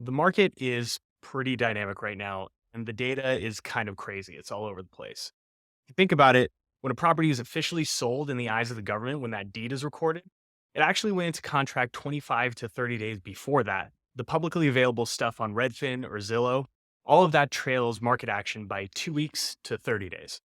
The market is pretty dynamic right now, and the data is kind of crazy. It's all over the place. If you think about it, when a property is officially sold in the eyes of the government, when that deed is recorded, it actually went into contract 25 to 30 days before that. The publicly available stuff on Redfin or Zillow, all of that trails market action by 2 weeks to 30 days.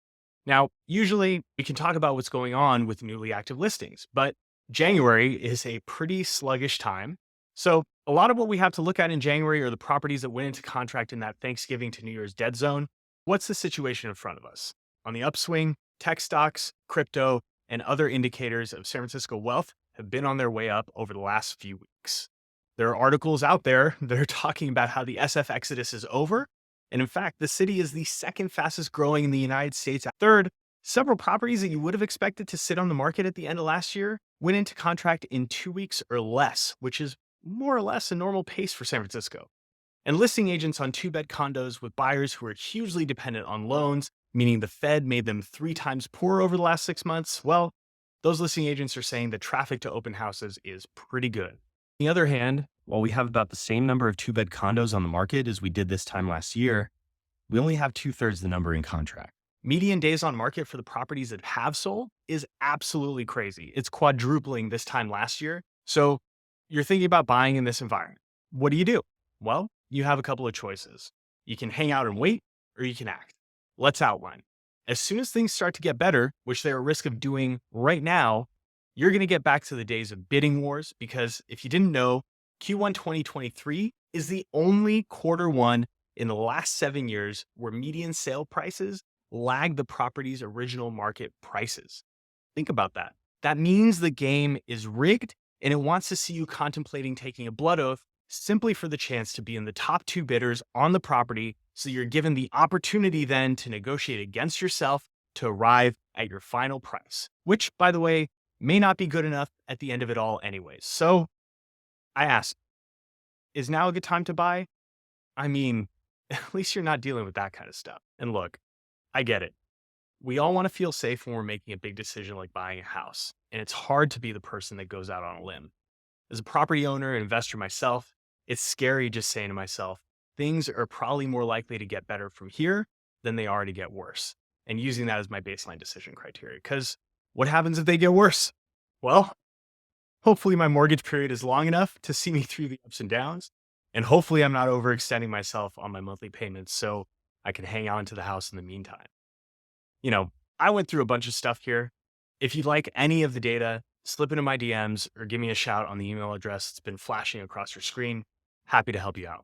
Now, usually we can talk about what's going on with newly active listings, but January is a pretty sluggish time. So, a lot of what we have to look at in January are the properties that went into contract in that Thanksgiving to New Year's dead zone. What's the situation in front of us? On the upswing, tech stocks, crypto, and other indicators of San Francisco wealth have been on their way up over the last few weeks. There are articles out there that are talking about how the SF exodus is over, and in fact, the city is the second fastest growing in the United States. Third, several properties that you would have expected to sit on the market at the end of last year went into contract in 2 weeks or less, which is more or less a normal pace for San Francisco. And listing agents on two-bed condos with buyers who are hugely dependent on loans, meaning the Fed made them 3 times poorer over the last 6 months, well, those listing agents are saying that traffic to open houses is pretty good. The other hand, while we have about the same number of two-bed condos on the market as we did this time last year, we only have two-thirds the number in contract. Median days on market for the properties that have sold is absolutely crazy. It's quadrupling this time last year. So you're thinking about buying in this environment. What do you do? Well, you have a couple of choices. You can hang out and wait, or you can act. Let's outline. As soon as things start to get better, which they're at risk of doing right now, you're going to get back to the days of bidding wars because if you didn't know, Q1 2023 is the only quarter one in the last 7 years where median sale prices lag the property's original market prices. Think about that. That means the game is rigged and it wants to see you contemplating taking a blood oath simply for the chance to be in the top two bidders on the property so you're given the opportunity then to negotiate against yourself to arrive at your final price, which, by the way, may not be good enough at the end of it all anyways. So I ask, is now a good time to buy? I mean, at least you're not dealing with that kind of stuff. And look, I get it. We all want to feel safe when we're making a big decision like buying a house, and it's hard to be the person that goes out on a limb. As a property owner and investor myself, it's scary just saying to myself, things are probably more likely to get better from here than they are to get worse. And using that as my baseline decision criteria. Because what happens if they get worse? Well, hopefully my mortgage period is long enough to see me through the ups and downs. And hopefully I'm not overextending myself on my monthly payments so I can hang on to the house in the meantime. I went through a bunch of stuff here. If you'd like any of the data, slip into my DMs or give me a shout on the email address that's been flashing across your screen. Happy to help you out.